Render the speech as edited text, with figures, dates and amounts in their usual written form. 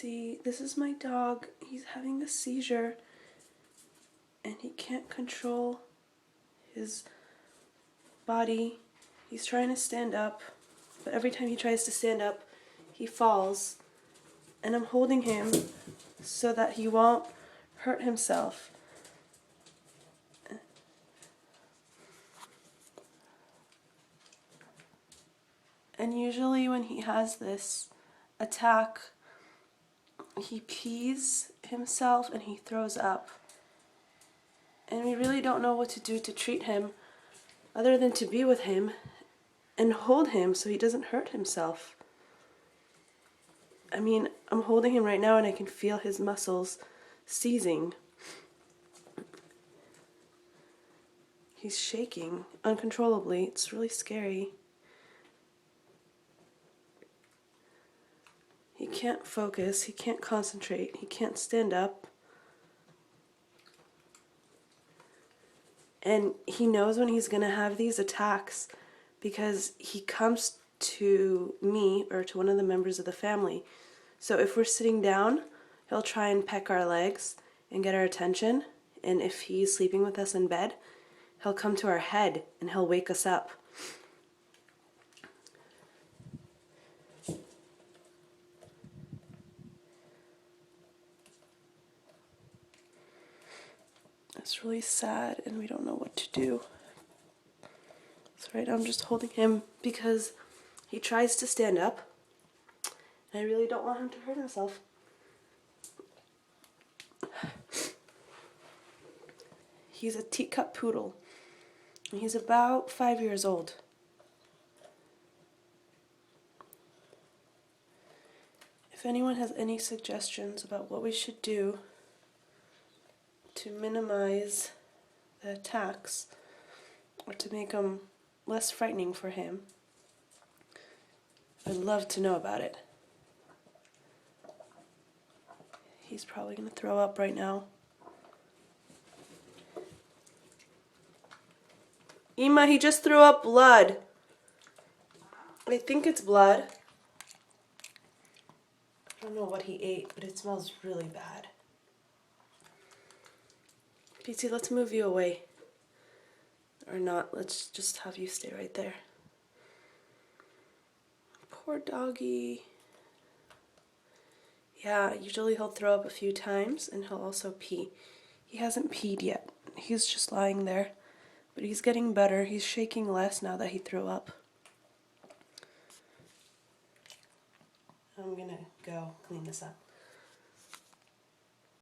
See, this is my dog. He's having a seizure and he can't control his body. He's trying to stand up, but every time he tries to stand up, he falls. And I'm holding him so that he won't hurt himself. And usually when he has this attack, he pees himself and he throws up. And we really don't know what to do to treat him other than to be with him and hold him so he doesn't hurt himself. I mean, I'm holding him right now and I can feel his muscles seizing. He's shaking uncontrollably. It's really scary. He can't focus, he can't concentrate, he can't stand up. And he knows when he's going to have these attacks because he comes to me or to one of the members of the family. So if we're sitting down, he'll try and peck our legs and get our attention. And if he's sleeping with us in bed, he'll come to our head and he'll wake us up. It's really sad and we don't know what to do. So right now I'm just holding him because he tries to stand up and I really don't want him to hurt himself. He's a teacup poodle and he's about 5 years old. If anyone has any suggestions about what we should do to minimize the attacks or to make them less frightening for him, I'd love to know about it. He's probably going to throw up right now. Ima, he just threw up blood. I think it's blood. I don't know what he ate, but it smells really bad. PT, let's move you away. Or not, let's just have you stay right there. Poor doggy. Yeah, usually he'll throw up a few times and he'll also pee. He hasn't peed yet. He's just lying there. But he's getting better. He's shaking less now that he threw up. I'm gonna go clean this up.